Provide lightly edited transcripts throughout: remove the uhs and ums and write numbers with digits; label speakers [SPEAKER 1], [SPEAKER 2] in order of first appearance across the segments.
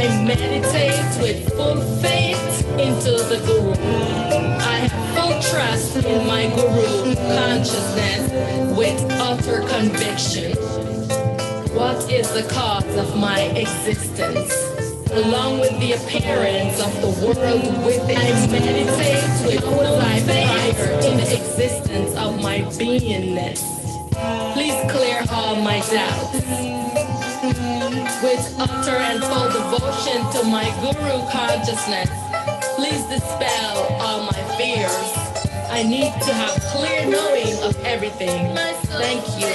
[SPEAKER 1] I meditate with full faith into the Guru. I have full trust in my Guru consciousness with utter conviction. What is the cause of my existence? Along with the appearance of the world within, I meditate with full faith in the existence of my beingness. Please clear all my doubts. With utter and full devotion to my Guru consciousness, please dispel all my fears. I need to have clear knowing of everything. Thank you.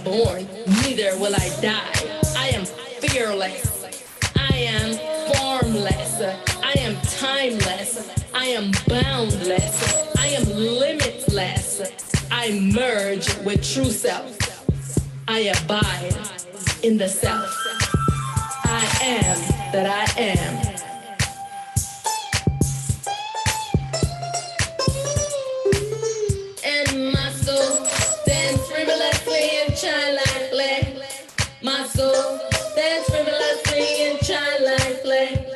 [SPEAKER 1] Born, neither will I die. I am fearless. I am formless. I am timeless. I am boundless. I am limitless. I merge with true self. I abide in the self. I am that I am. My soul dance frivolously and shine like play. My soul dance frivolously and shine like play.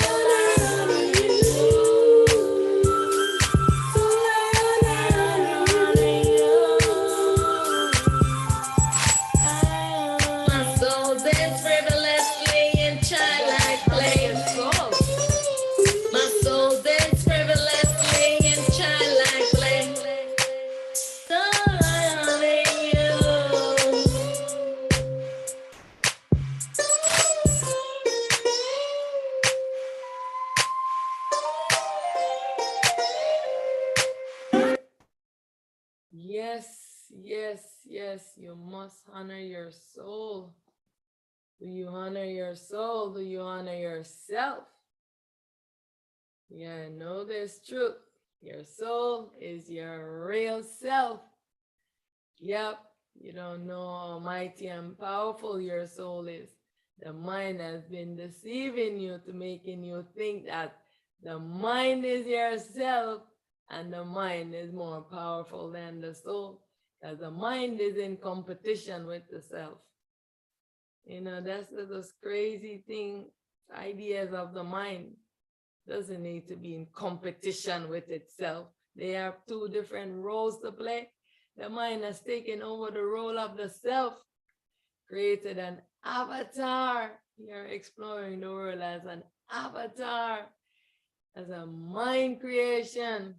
[SPEAKER 1] My soul dance frivolously and shine like play. Yes, you must honor your soul. Do you honor your soul? Do you honor yourself? Yeah, know this truth. Your soul is your real self. Yep, you don't know how mighty and powerful your soul is.
[SPEAKER 2] The mind has been deceiving you to making you think that the mind is yourself and the mind is more powerful than the soul, because the mind is in competition with the self. You know, that's those crazy thing, ideas of the mind. Doesn't need to be in competition with itself. They have two different roles to play. The mind has taken over the role of the self, created an avatar. You're exploring the world as an avatar, as a mind creation.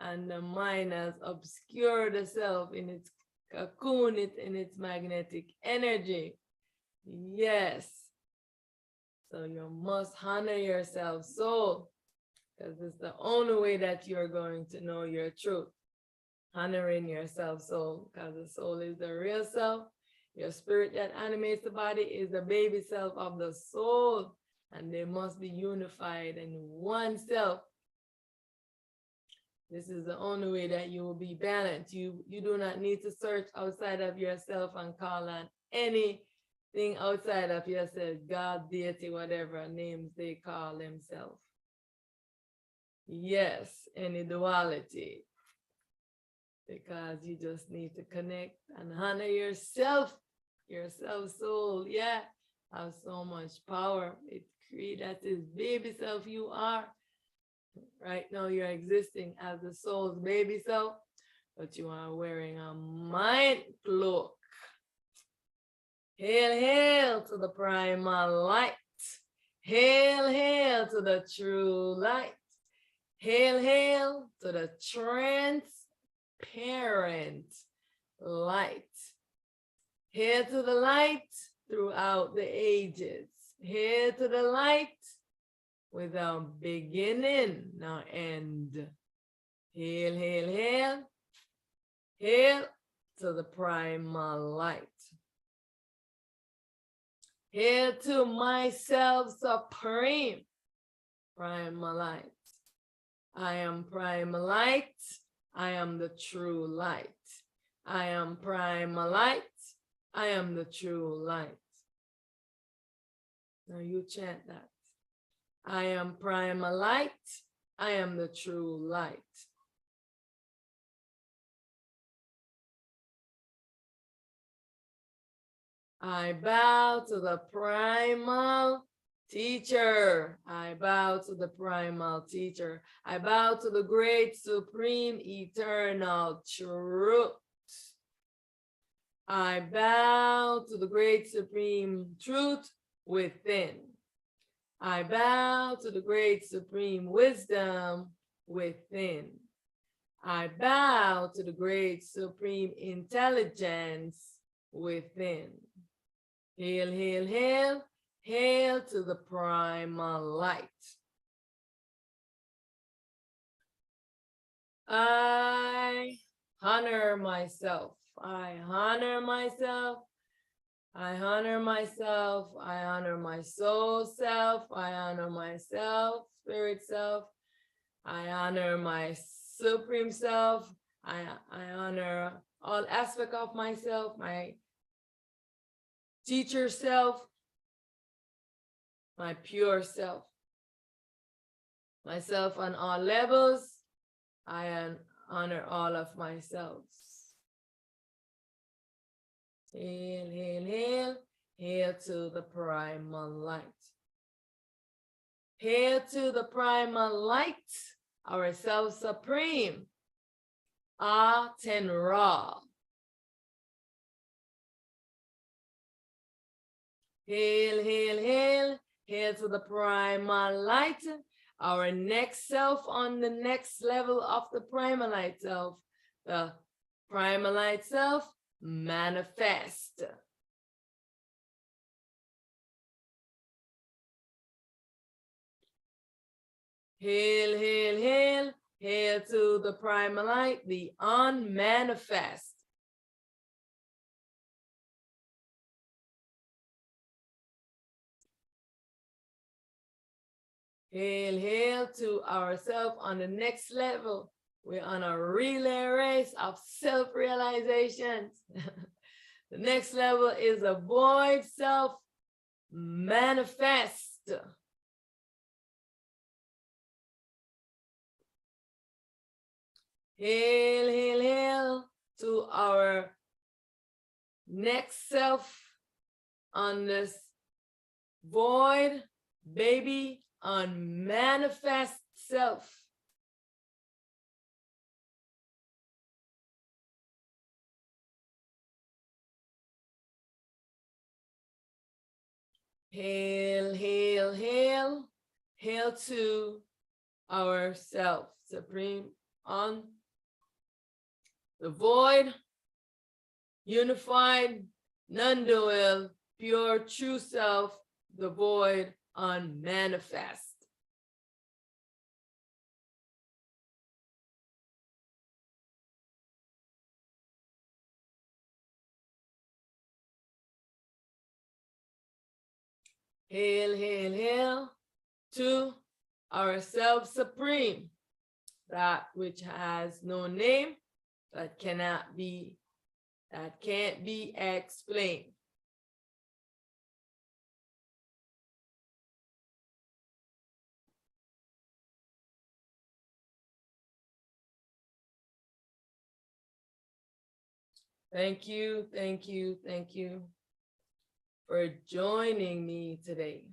[SPEAKER 2] And the mind has obscured the self in its cocoon, in its magnetic energy. Yes. So you must honor yourself, soul, because it's the only way that you're going to know your truth. Honoring yourself, soul, because the soul is the real self. Your spirit that animates the body is the baby self of the soul, and they must be unified in one self. This is the only way that you will be balanced. You do not need to search outside of yourself and call on anything outside of yourself, God, deity, whatever names they call themselves. Yes, any duality. Because you just need to connect and honor yourself, soul. Yeah, have so much power. It creates that is baby self you are. Right now you're existing as the soul's baby self, but you are wearing a mind cloak. Hail, hail to the primal light. Hail, hail to the true light. Hail, hail to the transparent light. Hail to the light throughout the ages. Hail to the light without beginning nor end. Hail, hail, hail. Hail to the primal light. Hail to myself supreme, primal light. I am primal light. I am the true light. I am primal light. I am the true light. Now you chant that. I am primal light. I am the true light. I bow to the primal teacher. I bow to the primal teacher. I bow to the great, supreme, eternal truth. I bow to the great, supreme truth within. I bow to the great, supreme wisdom within. I bow to the great, supreme intelligence within. Hail, hail, hail, hail to the primal light. I honor myself. I honor myself. I honor myself. I honor my soul self. I honor myself, spirit self. I honor my supreme self. I honor all aspects of myself, my teacher self, my pure self, myself on all levels. I honor all of myself. Hail, hail, hail, hail to the primal light. Hail to the primal light, our self supreme, Aten Ra. Hail, hail, hail, hail to the primal light, our next self on the next level of the primal light self. The primal light self manifest. Hail, hail, hail, hail to the primal light, the unmanifest. Hail, hail to ourselves on the next level. We're on a relay race of self-realizations. The next level is a void self, manifest. Hail, hail, hail to our next self on this void, baby, on manifest self. Hail, hail, hail, hail to our self supreme on the void, unified, non-dual, pure, true self, the void, unmanifest. Hail, hail, hail to our self supreme, that which has no name, that can't be explained. Thank you, thank you, thank you for joining me today.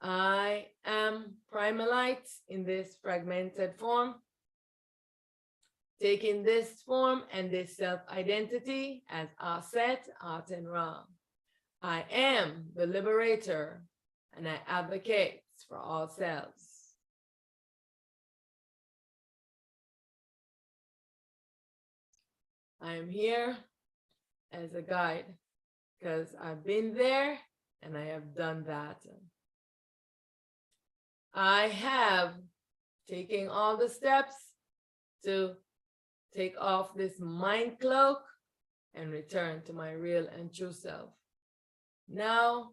[SPEAKER 2] I am Primalite in this fragmented form, taking this form and this self-identity as Auset, Aten. I am the Liberator, and I advocate for all selves. I am here as a guide because I've been there and I have done that. I have taken all the steps to take off this mind cloak and return to my real and true self. Now,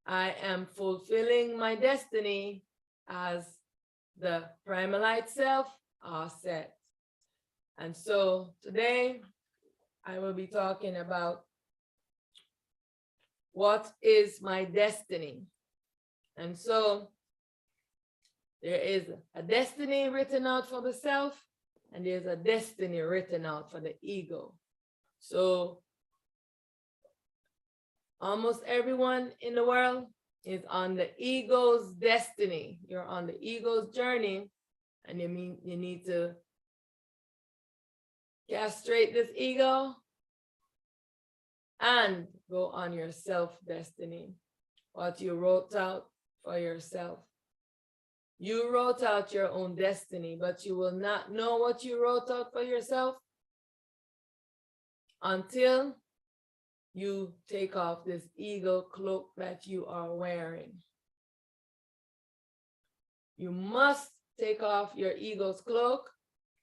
[SPEAKER 2] I am fulfilling my destiny as the Primalite self, Auset. And so today, I will be talking about what is my destiny. And so there is a destiny written out for the self, and there's a destiny written out for the ego. So almost everyone in the world is on the ego's destiny. You're on the ego's journey, and you need to castrate this ego and go on your self-destiny, what you wrote out for yourself. You wrote out your own destiny, but you will not know what you wrote out for yourself until you take off this ego cloak that you are wearing. You must take off your ego's cloak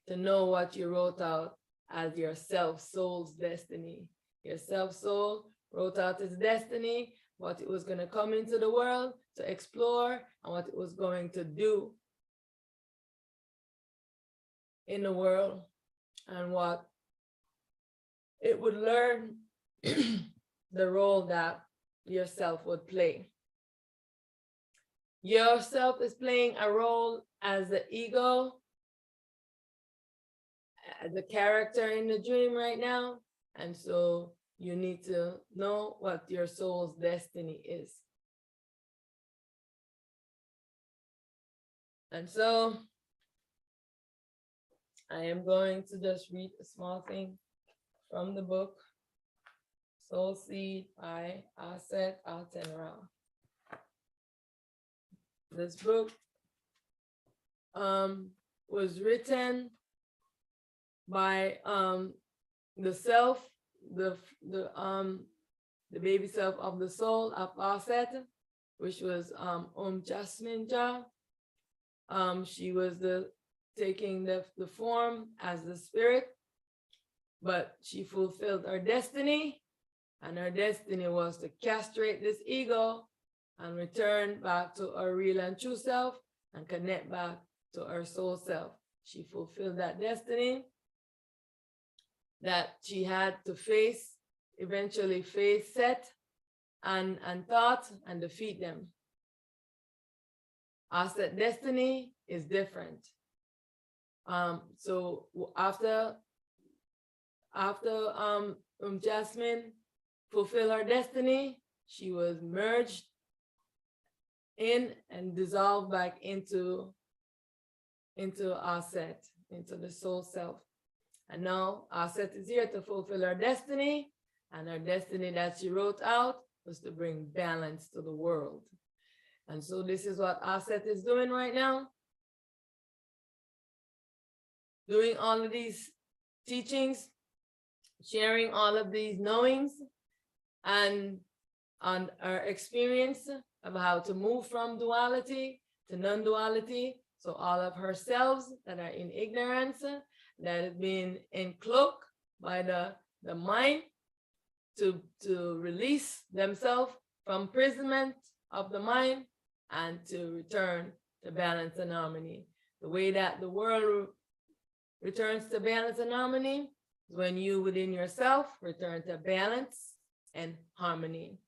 [SPEAKER 2] to know what you wrote out as your self-soul's destiny. Your self-soul wrote out its destiny, what it was going to come into the world to explore, and what it was going to do in the world, and what it would learn the role that yourself would play. Yourself is playing a role as the ego, as a character in the dream right now. And so you need to know what your soul's destiny is. And so I am going to just read a small thing from the book, Soul Seed by Auset, Aten. This book was written by the self, the baby self of the soul of Auset, which was Jasmine Ja. She was taking the form as the spirit, but she fulfilled her destiny, and her destiny was to castrate this ego and return back to her real and true self and connect back to her soul self. She fulfilled that destiny that she had to face eventually face set and thought and defeat them. Auset destiny is different. So after Jasmine fulfilled her destiny, she was merged in and dissolved back into Auset, into the soul self. And now Auset is here to fulfill her destiny, and her destiny that she wrote out was to bring balance to the world. And so this is what Auset is doing right now. Doing all of these teachings, sharing all of these knowings, and on our experience of how to move from duality to non-duality. So all of her selves that are in ignorance, that have been encloaked by the mind to release themselves from imprisonment of the mind and to return to balance and harmony. The way that the world returns to balance and harmony is when you within yourself return to balance and harmony.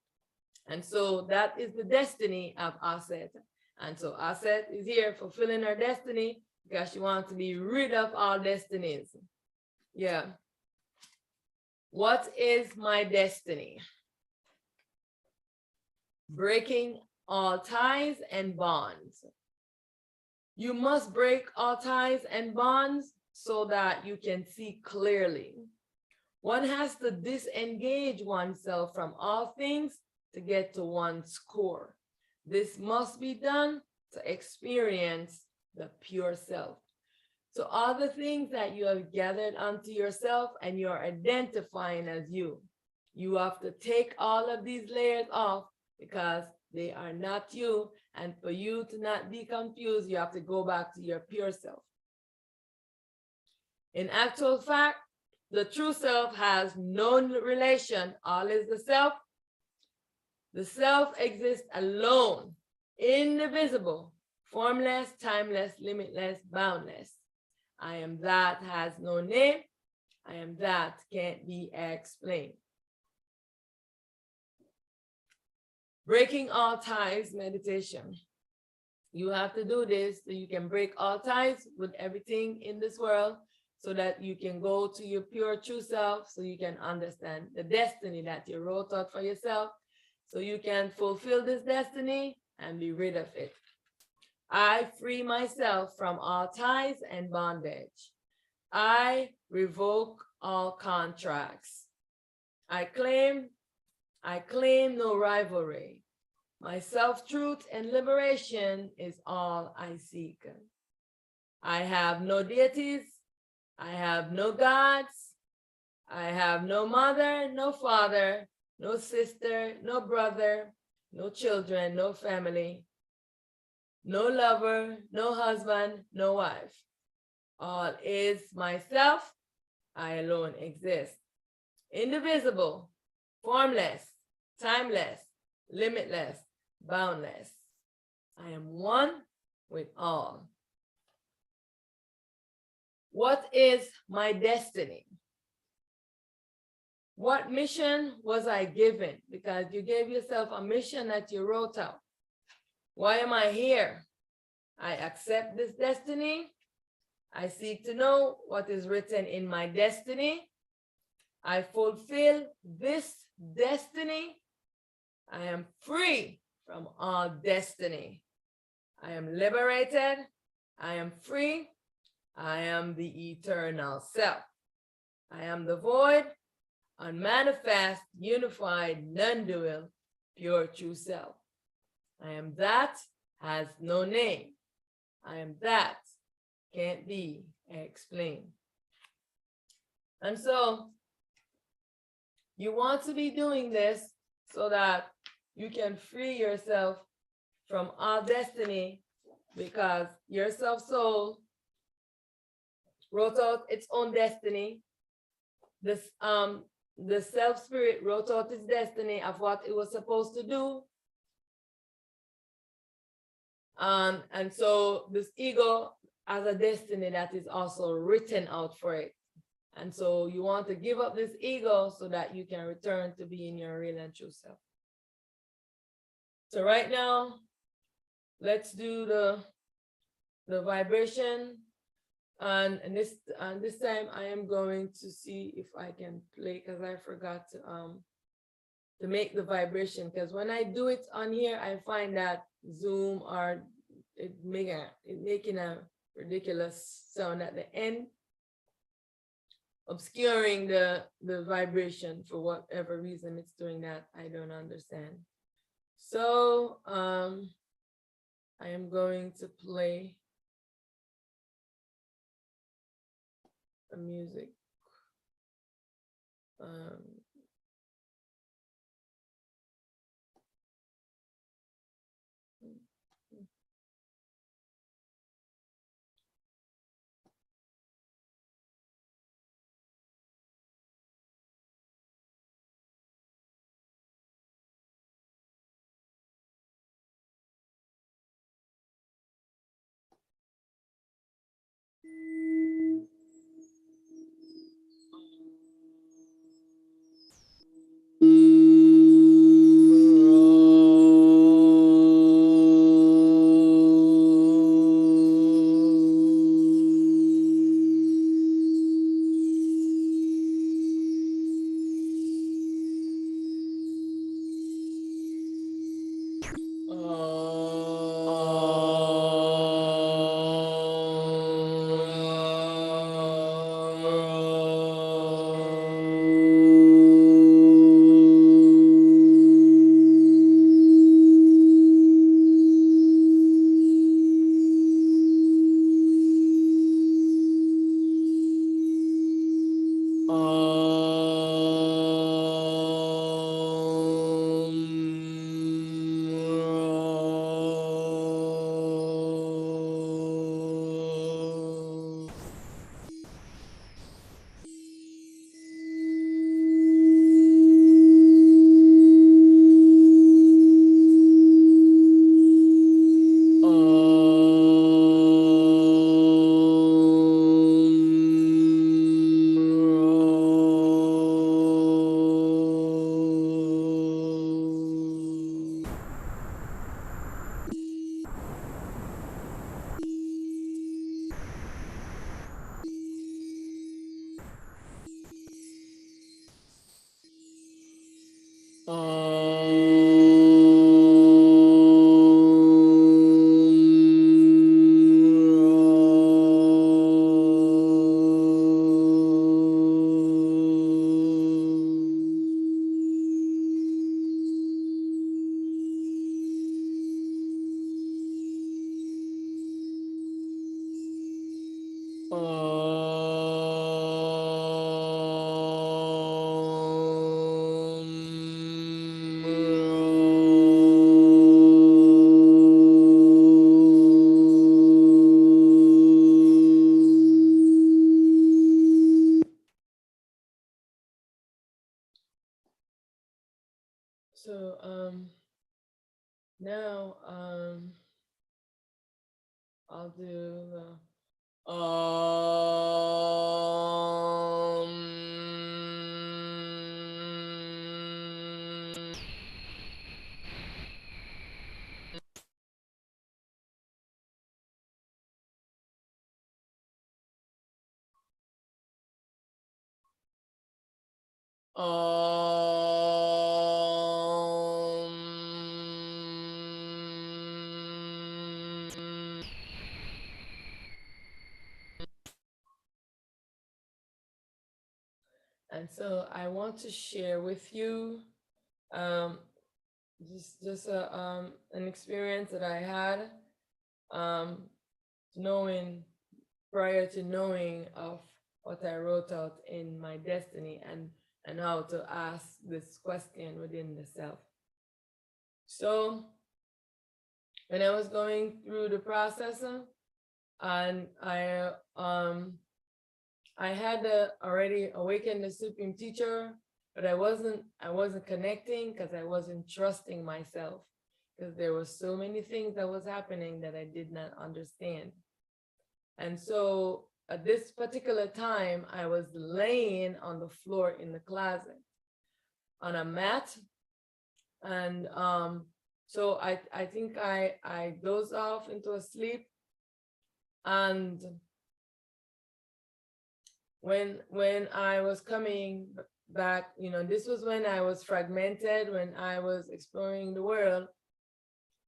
[SPEAKER 2] And so that is the destiny of Auset. And so Auset is here fulfilling her destiny because she wants to be rid of all destinies. Yeah. What is my destiny? Breaking all ties and bonds. You must break all ties and bonds so that you can see clearly. One has to disengage oneself from all things to get to one's core. This must be done to experience the pure self. So all the things that you have gathered onto yourself and you're identifying as you, you have to take all of these layers off because they are not you. And for you to not be confused, you have to go back to your pure self. In actual fact, the true self has no relation. All is the self. The self exists alone, indivisible, formless, timeless, limitless, boundless. I am that has no name. I am that can't be explained. Breaking all ties meditation. You have to do this so you can break all ties with everything in this world so that you can go to your pure true self, so you can understand the destiny that you wrote out for yourself, so you can fulfill this destiny and be rid of it. I free myself from all ties and bondage. I revoke all contracts. I claim no rivalry. My self-truth and liberation is all I seek. I have no deities. I have no gods. I have no mother, no father, no sister, no brother, no children, no family, no lover, no husband, no wife. All is myself. I alone exist. Indivisible, formless, timeless, limitless, boundless. I am one with all. What is my destiny? What mission was I given? Because you gave yourself a mission that you wrote out. Why am I here? I accept this destiny. I seek to know what is written in my destiny. I fulfill this destiny. I am free from all destiny. I am liberated. I am free. I am the eternal self. I am the void, unmanifest, unified, non-dual, pure true self. I am that has no name. I am that can't be explained. And so you want to be doing this so that you can free yourself from all destiny, because your self-soul wrote out its own destiny. The self-spirit wrote out its destiny of what it was supposed to do. And so this ego has a destiny that is also written out for it. And so you want to give up this ego so that you can return to being your real and true self. So right now, let's do the vibration. And this time I am going to see if I can play, because I forgot to make the vibration, because when I do it on here, I find that Zoom or it making a ridiculous sound at the end, obscuring the vibration for whatever reason it's doing that. I don't understand. So I am going to play the music. So now I'll do the and so I want to share with you just an experience that I had knowing prior to knowing of what I wrote out in my destiny and how to ask this question within the self. So when I was going through the process, and I had already awakened the Supreme Teacher, but I wasn't connecting because I wasn't trusting myself, because there were so many things that was happening that I did not understand. And so at this particular time, I was laying on the floor in the closet on a mat. And so I think I dozed off into a sleep. And when I was coming back, you know, this was when I was fragmented, when I was exploring the world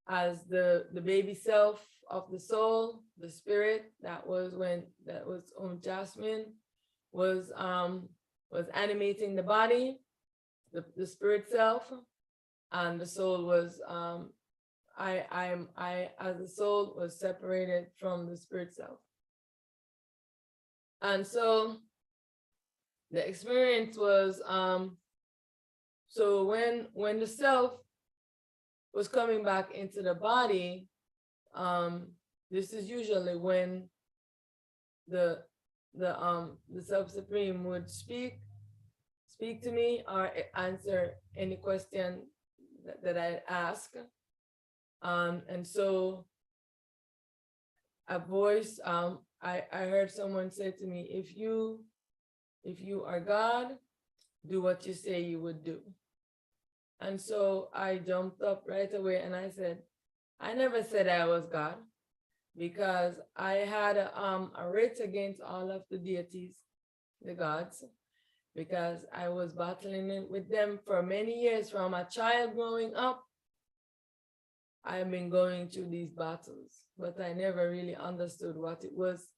[SPEAKER 2] as the baby self of the soul, the spirit. That was Jasmine was animating the body, the spirit self, and the soul was I as the soul was separated from the spirit self. And so the experience was so when the self was coming back into the body, this is usually when the self supreme would speak to me or answer any question that I ask. And so a voice, I heard someone say to me, if you are God, do what you say you would do. And so I jumped up right away and I said, I never said I was God, because I had a writ against all of the deities, the gods, because I was battling with them for many years. From a child growing up, I've been going through these battles, but I never really understood what it was,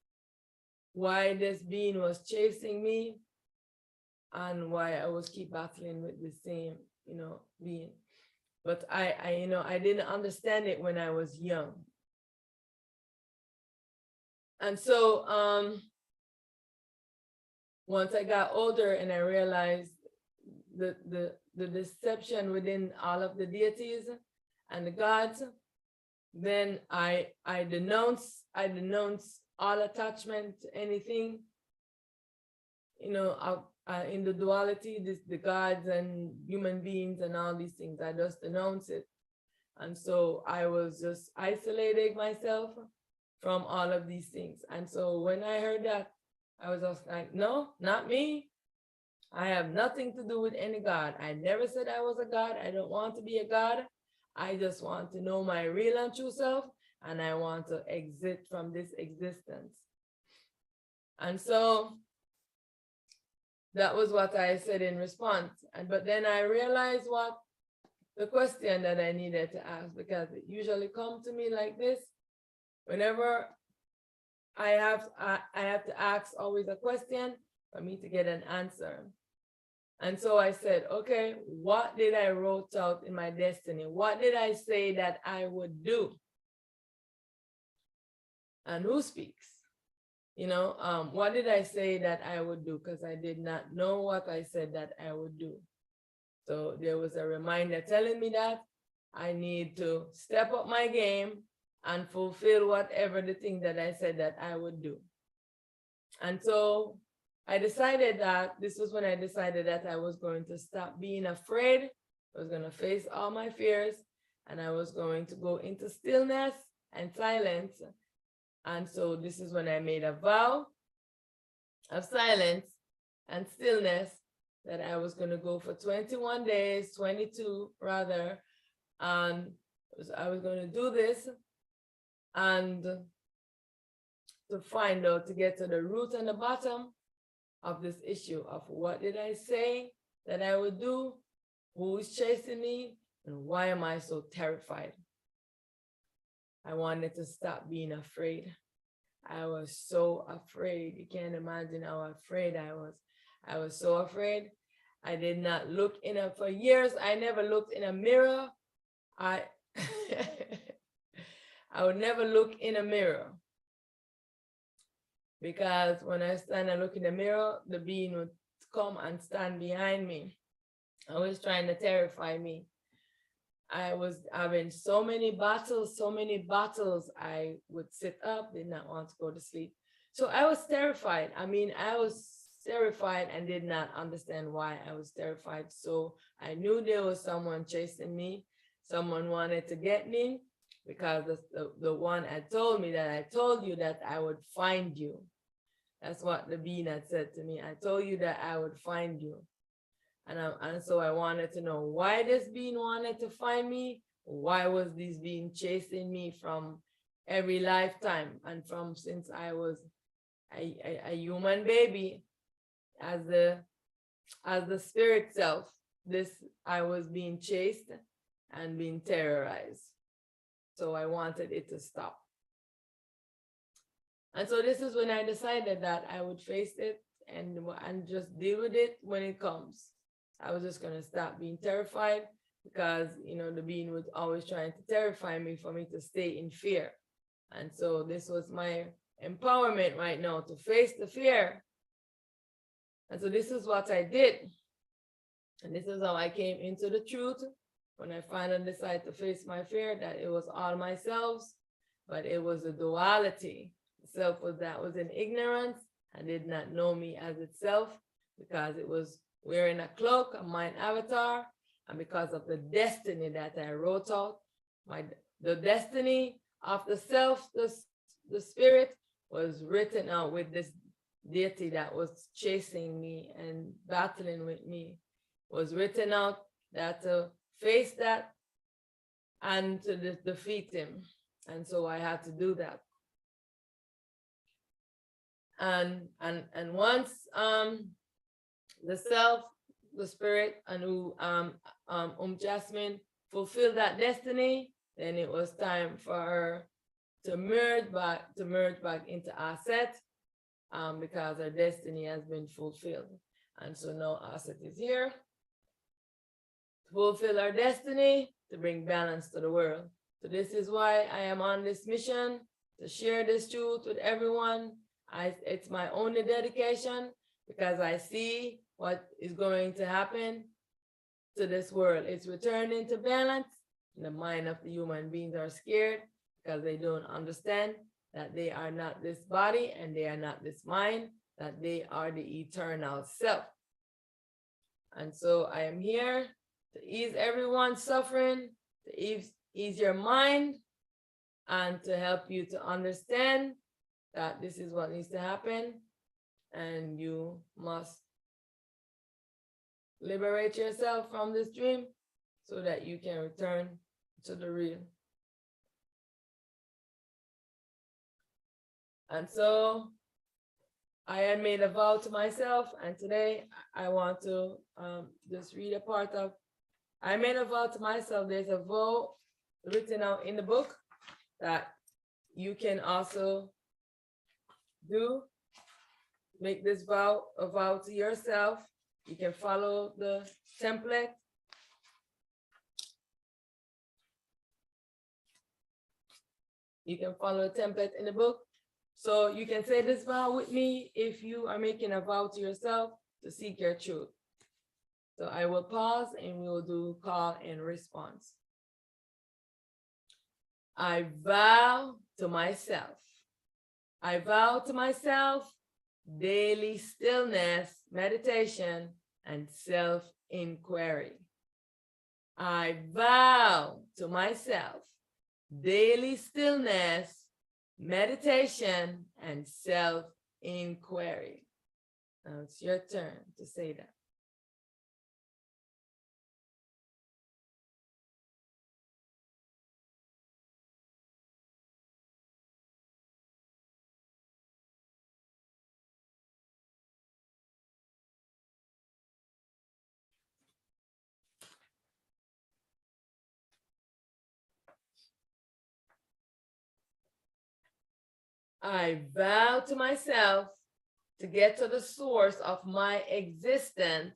[SPEAKER 2] why this being was chasing me, and why I was keep battling with the same, you know, being. But I didn't understand it when I was young. And so once I got older and I realized the deception within all of the deities and the gods, then I denounce all attachment to anything, you know, in the duality, the gods and human beings and all these things. I just denounce it. And so I was just isolating myself from all of these things. And so when I heard that, I was just like, no, not me. I have nothing to do with any God. I never said I was a God. I don't want to be a God. I just want to know my real and true self, and I want to exit from this existence. And so that was what I said in response. But then I realized what the question that I needed to ask, because it usually comes to me like this. Whenever I have to ask always a question for me to get an answer. And so I said, okay, what did I wrote out in my destiny? What did I say that I would do? And who speaks? You know, what did I say that I would do? Because I did not know what I said that I would do. So there was a reminder telling me that I need to step up my game and fulfill whatever the thing that I said that I would do. And so I decided that this was when I decided that I was going to stop being afraid. I was going to face all my fears, and I was going to go into stillness and silence. And so this is when I made a vow of silence and stillness, that I was going to go for 21 days, 22 rather. And I was going to do this and to find out, to get to the root and the bottom of this issue of what did I say that I would do, who is chasing me, and why am I so terrified? I wanted to stop being afraid. I was so afraid. You can't imagine how afraid I was. I was so afraid. I did not look in a, for years, I never looked in a mirror. I would never look in a mirror, because when I stand and look in the mirror, the being would come and stand behind me, always trying to terrify me. I was having so many battles. I would sit up, did not want to go to sleep. So I was terrified. I mean, I was terrified and did not understand why I was terrified. So I knew there was someone chasing me. Someone wanted to get me, because the one had told me that I told you that I would find you. That's what the being had said to me. I told you that I would find you. And so I wanted to know why this being wanted to find me. Why was this being chasing me from every lifetime and from since I was a human baby as the spirit self. I was being chased and being terrorized. So I wanted it to stop. And so this is when I decided that I would face it and just deal with it when it comes. I was just gonna stop being terrified because the being was always trying to terrify me for me to stay in fear. And so this was my empowerment right now to face the fear. And so this is what I did. And this is how I came into the truth when I finally decided to face my fear, that it was all myself, but it was a duality. The self was in ignorance and did not know me as itself because it was wearing a cloak, a mind avatar, and because of the destiny that I wrote out, the destiny of the self, the spirit, was written out with this deity that was chasing me and battling with me, was written out that to face that and to defeat him. And so I had to do that. And once the self, the spirit, and who Jasmine fulfilled that destiny, then it was time for her to merge back into Auset, because her destiny has been fulfilled. And so now Auset is here to fulfill our destiny, to bring balance to the world. So this is why I am on this mission, to share this truth with everyone. It's my only dedication because I see what is going to happen to this world. It's returning to balance. The mind of the human beings are scared because they don't understand that they are not this body and they are not this mind, that they are the eternal self. And so I am here to ease everyone's suffering, to ease your mind, and to help you to understand that this is what needs to happen, and you must liberate yourself from this dream so that you can return to the real. And so I had made a vow to myself, and today I want to just read a part of, I made a vow to myself. There's a vow written out in the book that you can also do. Make this vow, a vow to yourself. You can follow the template. You can follow the template in the book. So you can say this vow with me if you are making a vow to yourself to seek your truth. So I will pause and we will do call and response. I vow to myself. I vow to myself daily stillness, meditation, and self-inquiry. I vow to myself daily stillness, meditation, and self-inquiry. Now it's your turn to say that. I vow to myself to get to the source of my existence,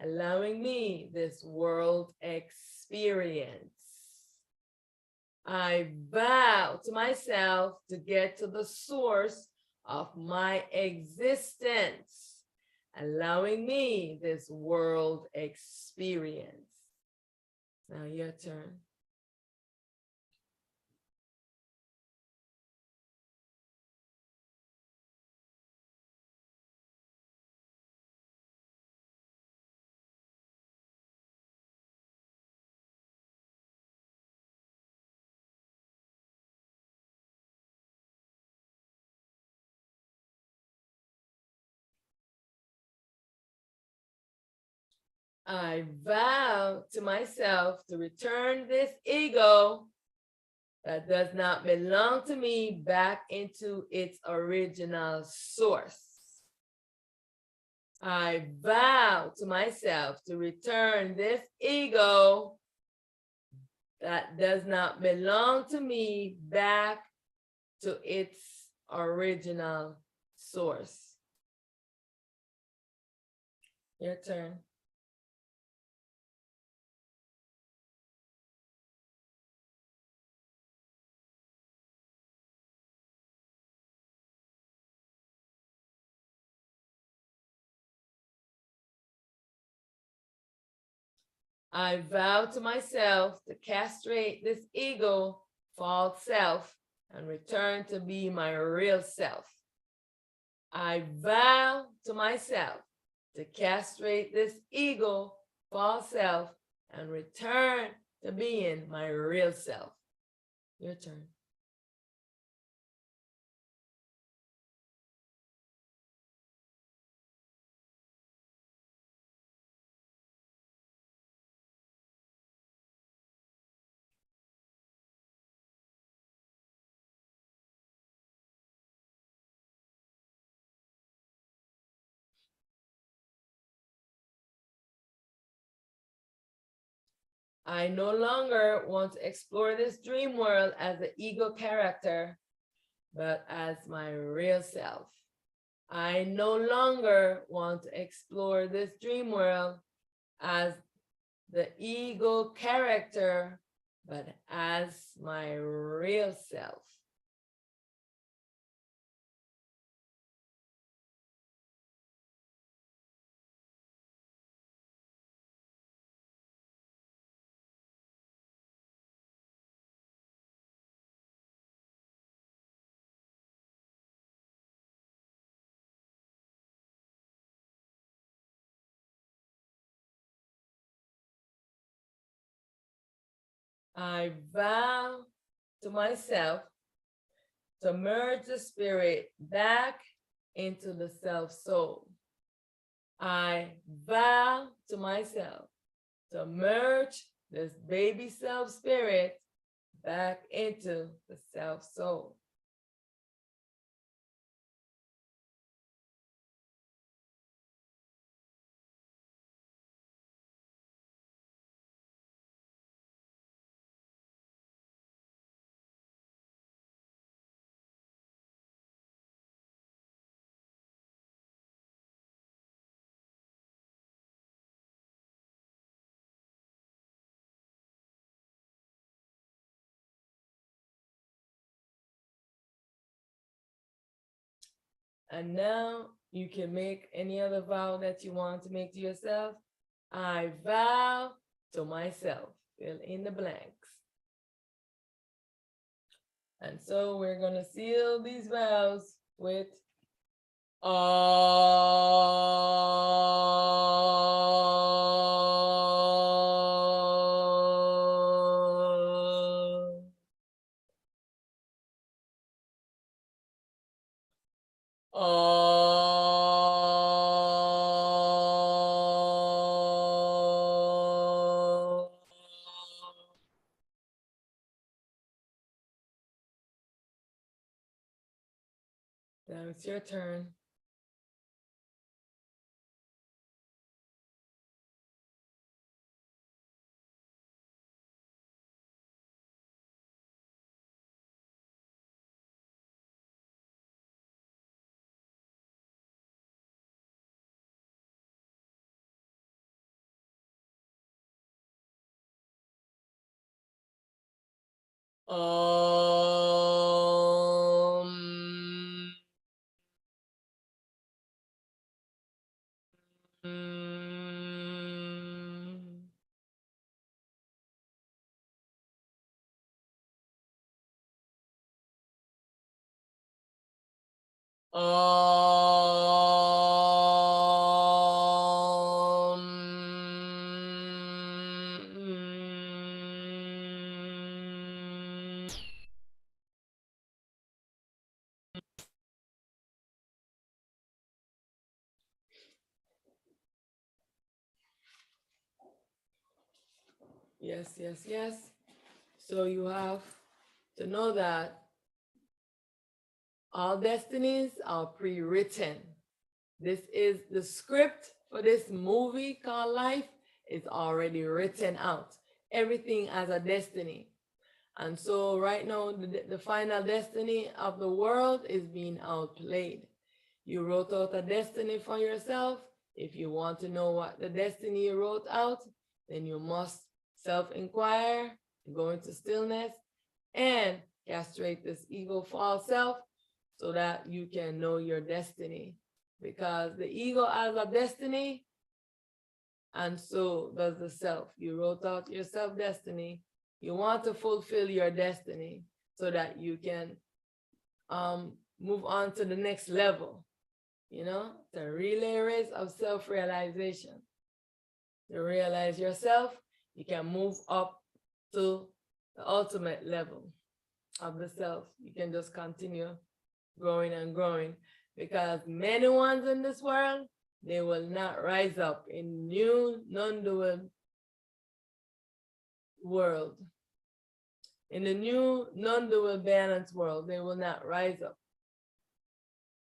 [SPEAKER 2] allowing me this world experience. I vow to myself to get to the source of my existence, allowing me this world experience. Now your turn. I vow to myself to return this ego that does not belong to me back into its original source. I vow to myself to return this ego that does not belong to me back to its original source. Your turn. I vow to myself to castrate this ego, false self, and return to be my real self. I vow to myself to castrate this ego, false self, and return to being my real self. Your turn. I no longer want to explore this dream world as the ego character, but as my real self. I no longer want to explore this dream world as the ego character, but as my real self. I vow to myself to merge the spirit back into the self soul. I vow to myself to merge this baby self spirit back into the self soul. And now you can make any other vow that you want to make to yourself. I vow to myself. Fill in the blanks. And so we're going to seal these vows with Now it's your turn. Yes, yes, yes. So you have to know that all destinies are pre-written. This is the script for this movie called Life is already written out. Everything has a destiny. And so right now, the final destiny of the world is being outplayed. You wrote out a destiny for yourself. If you want to know what the destiny you wrote out, then you must self-inquire, go into stillness, and castrate this ego false self so that you can know your destiny. Because the ego has a destiny, and so does the self. You wrote out your self-destiny. You want to fulfill your destiny so that you can move on to the next level. You know, the relay race of self-realization. To realize yourself, you can move up to the ultimate level of the self. You can just continue growing and growing, because many ones in this world, they will not rise up in new non-dual world. In the new non-dual balanced world, they will not rise up.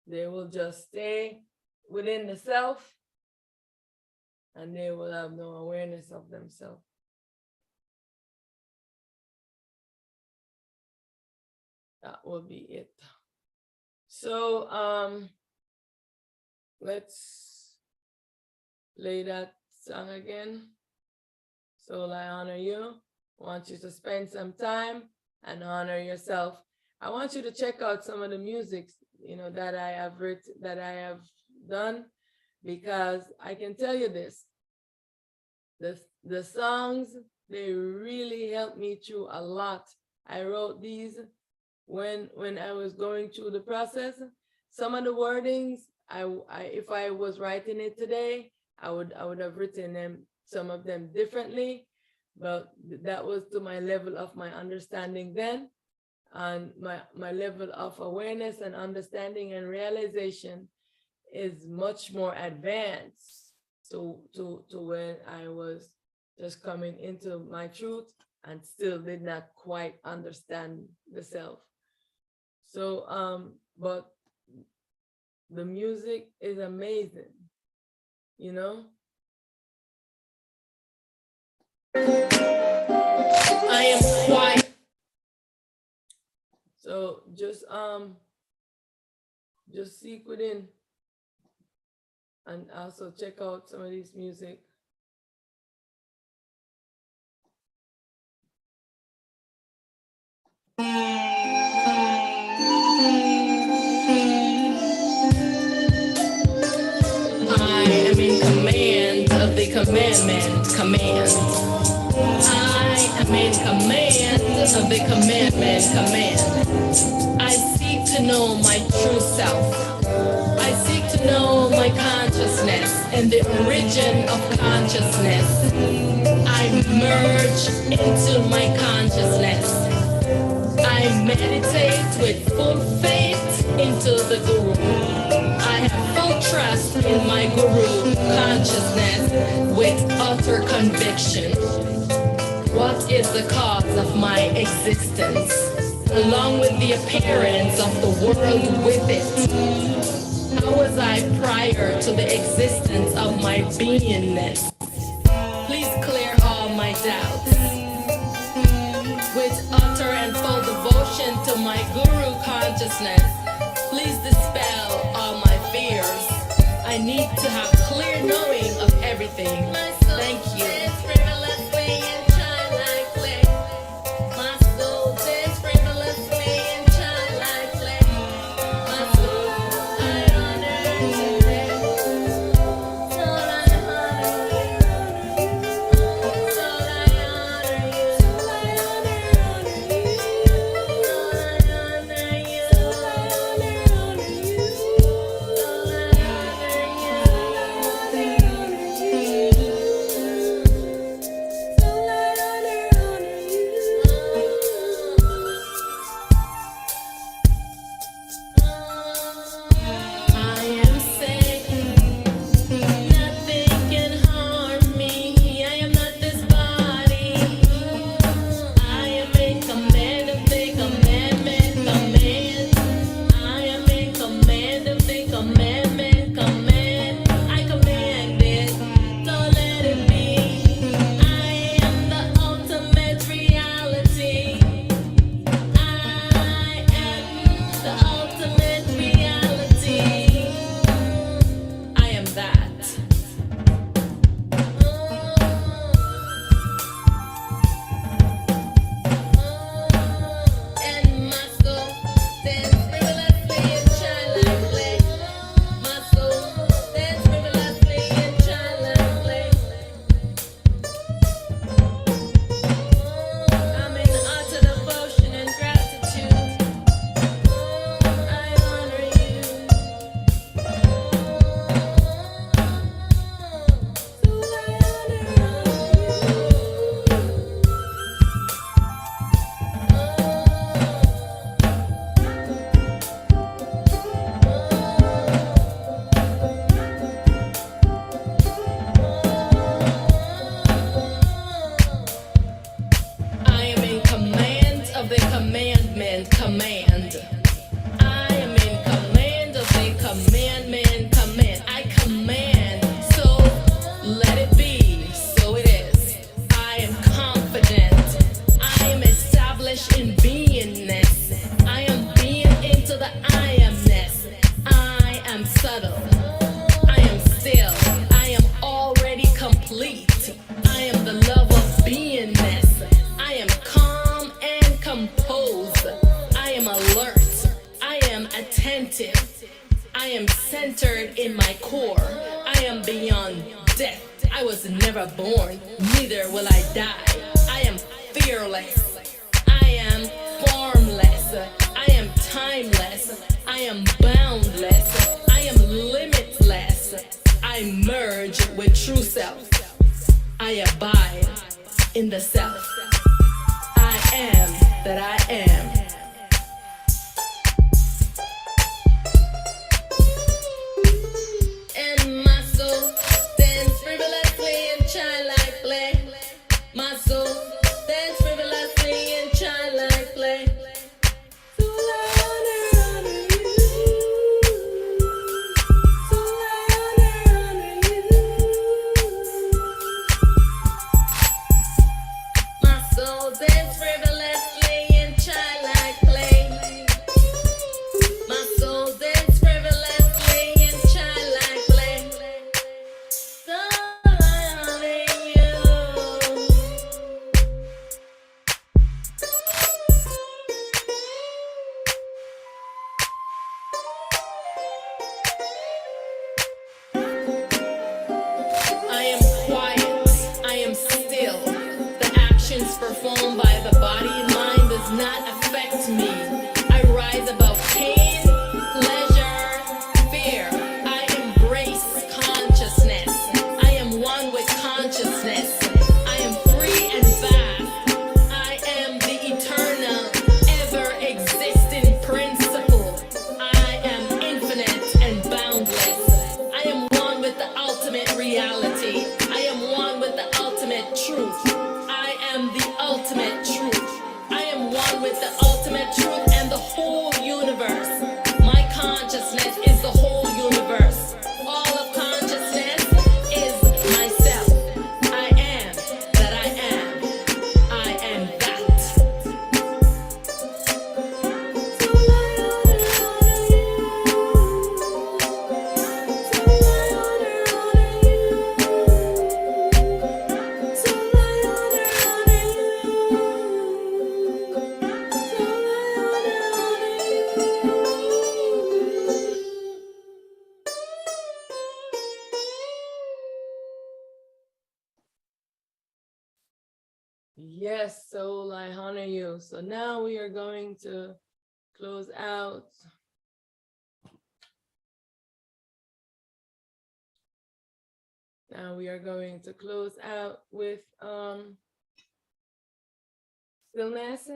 [SPEAKER 2] They will just stay within the self, and they will have no awareness of themselves. That will be it. So let's play that song again. Soul, I honor you. I want you to spend some time and honor yourself. I want you to check out some of the music, you know, that I have written, that I have done, because I can tell you this, the songs, they really helped me through a lot. I wrote these when I was going through the process. Some of the wordings, if I was writing it today, I would have written them, some of them differently, but that was to my level of my understanding then, and my level of awareness and understanding and realization is much more advanced to when I was just coming into my truth and still did not quite understand the self. So but the music is amazing, you know.
[SPEAKER 1] I am quiet.
[SPEAKER 2] So just seek within and also check out some of these music.
[SPEAKER 1] I am in command of the commandment, command. I am in command of the commandment, command. I seek to know my true self. I seek to know my consciousness and the origin of consciousness. I merge into my consciousness. I meditate with full faith into the Guru. I have full trust in my Guru consciousness with utter conviction. What is the cause of my existence, along with the appearance of the world with it? How was I prior to the existence of my beingness? Please clear all my doubts. With utter and full devotion to my Guru consciousness, please dispel all my fears. I need to have clear knowing of everything. Thank you. the commandment command. I am in command of the commandment command. I command, so let it be, so it is. I am confident. I am established in beingness. I am being into the I amness. I am subtle. I am still. I am already complete. I am the love of beingness. I am calm and composed. I am alert. I am attentive. I am centered in my core. I am beyond death. I was never born, neither will I die. I am fearless. I am formless. I am timeless. I am boundless. I am limitless. I merge with true self. I abide in the self. I am that I am. And my soul stands frivolously in childlike play. My soul stands frivolously in childlike play. So I honor you. So I honor you. My soul stands frivolously in childlike play. My soul stands frivolously in childlike play. So I honor you. I am quiet. I am still. The actions performed by the body and mind does not affect me. I rise above pain, pleasure, fear. I embrace consciousness. I am one with consciousness. I am free and vast. I am the eternal, ever-existing principle. I am infinite and boundless. I am one with the ultimate reality. I am one with the ultimate truth. I am the ultimate truth. I am one with the ultimate truth and the whole universe. My consciousness is the whole universe. All of consciousness is myself. I am that I am. I am that. So I honor you. So I honor you. So I honor
[SPEAKER 2] Yes, soul, I honor you. So now we are going to close out. Now we are going to close out with stillness.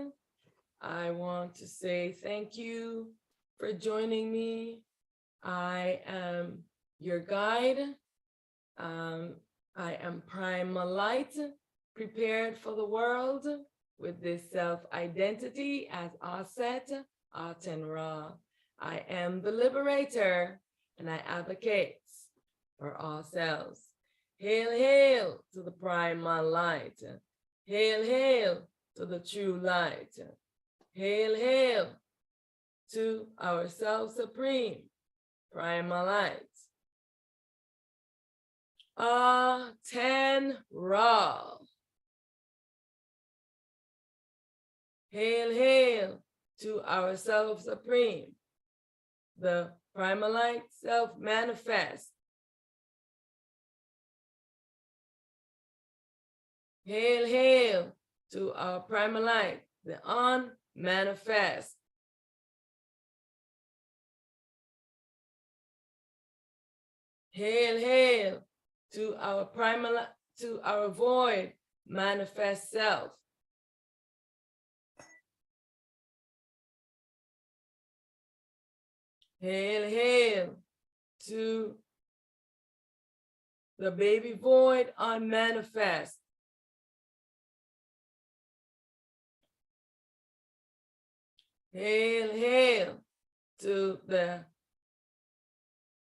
[SPEAKER 2] I want to say thank you for joining me. I am your guide. I am Primal Light, prepared for the world with this self-identity as Auset, Aten. I am the Liberator, and I advocate for all selves. Hail, hail to the Primal Light. Hail, hail to the true light. Hail, hail to our self-supreme Primal Light. Aten. Hail, hail to our self-supreme, the Primal Light self-manifest. Hail, hail to our Primal Light, the unmanifest. Hail, hail to our primal, to our void manifest self. Hail, hail to the baby void unmanifest. Hail, hail to the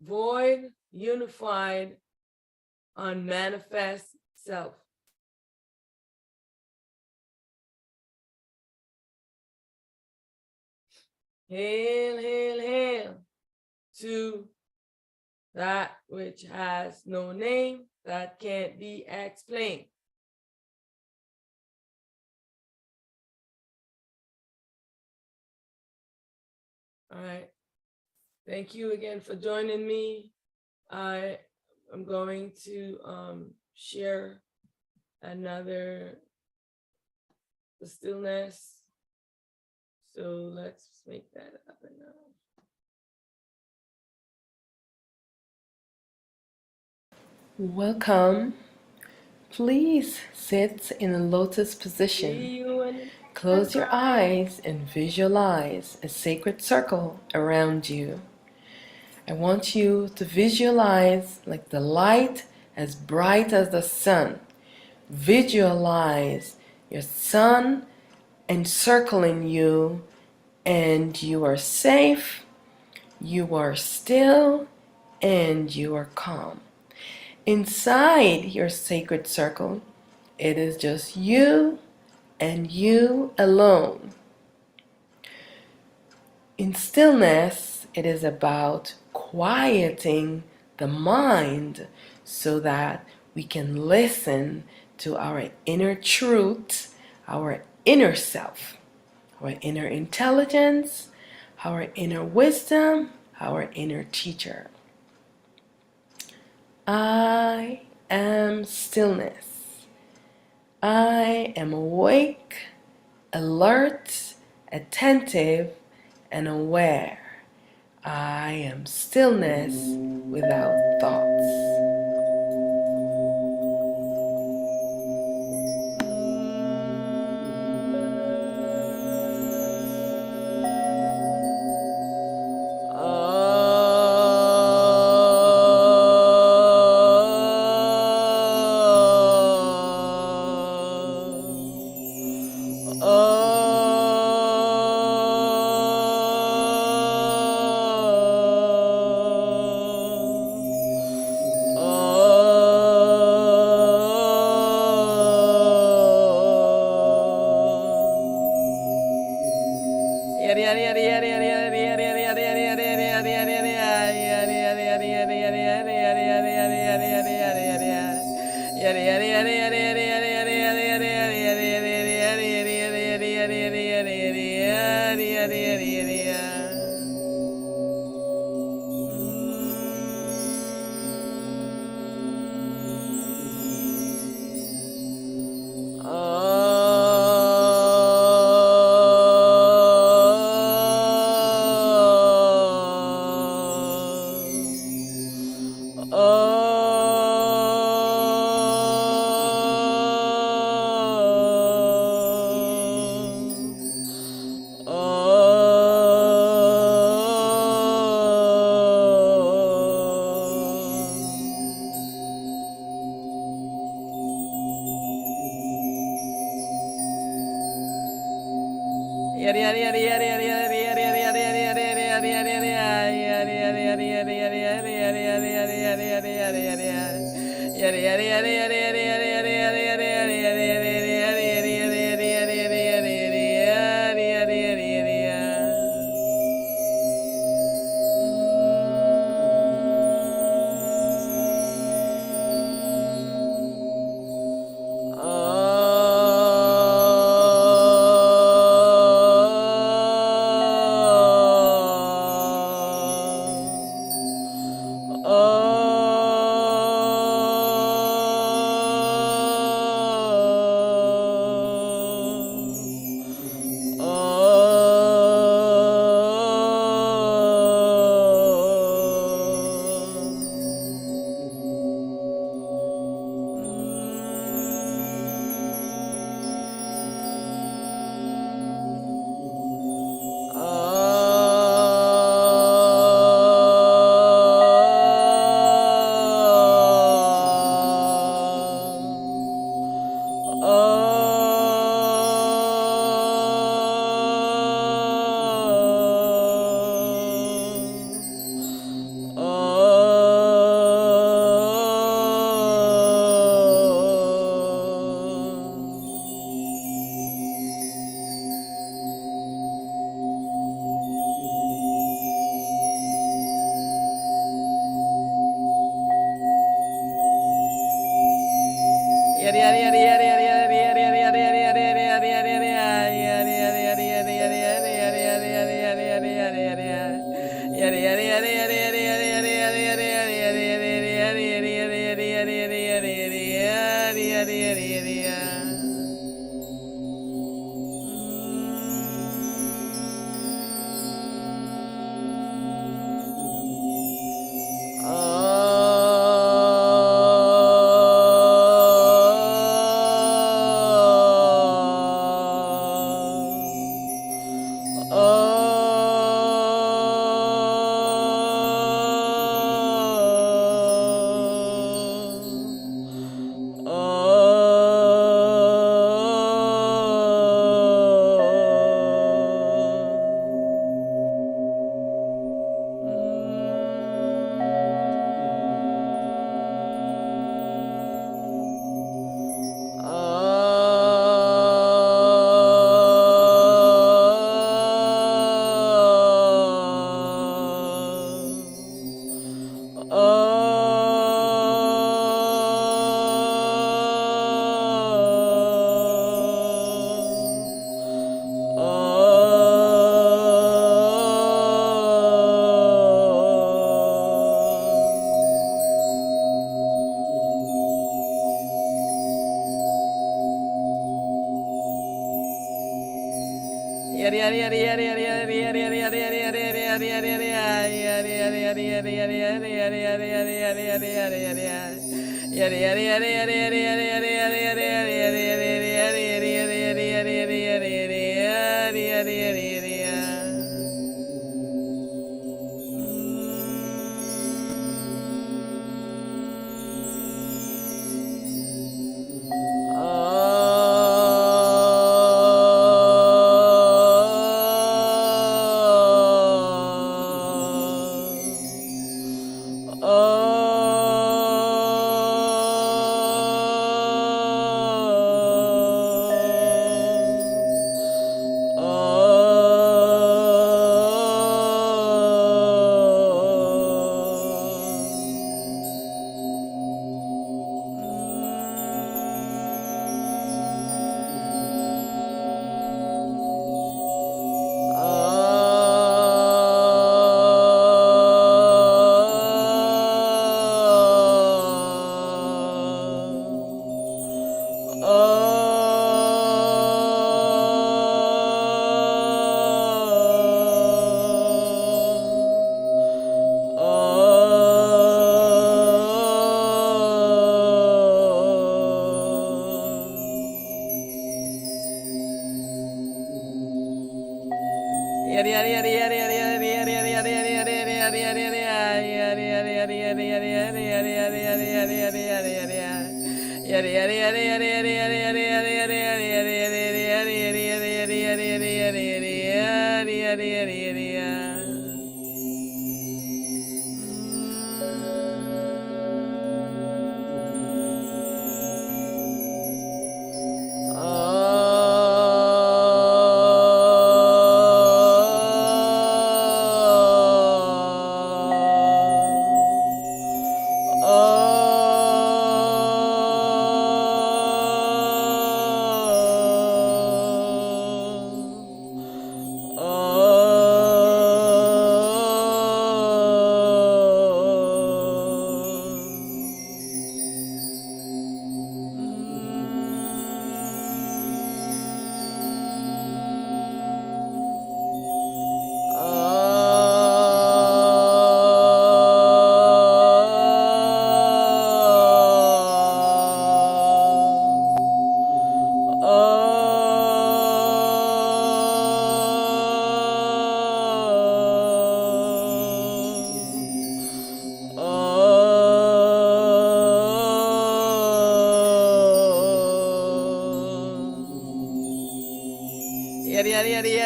[SPEAKER 2] void, unified, unmanifest self. Hail, hail, hail to that which has no name, that can't be explained. All right. Thank you again for joining me. I am going to share another stillness. So let's make that happen now.
[SPEAKER 3] Welcome. Please sit in a lotus
[SPEAKER 2] See
[SPEAKER 3] position.
[SPEAKER 2] you in
[SPEAKER 3] Close your eyes and visualize a sacred circle around you. I want you to visualize like the light as bright as the sun. Visualize your sun encircling you, and you are safe, you are still, and you are calm. Inside your sacred circle, it is just you and you alone. In stillness, it is about quieting the mind so that we can listen to our inner truth, our inner self, our inner intelligence, our inner wisdom, our inner teacher. I am stillness. I am awake, alert, attentive, and aware. I am stillness without thoughts.
[SPEAKER 4] Yada yada yada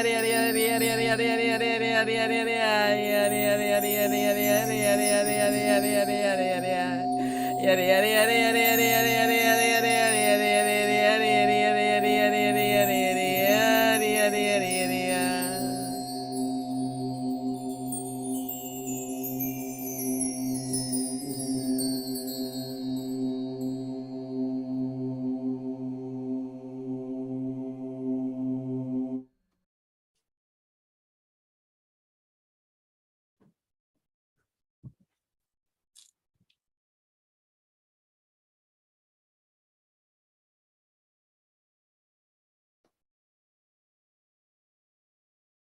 [SPEAKER 4] yada yada yada yada yada yada yada yada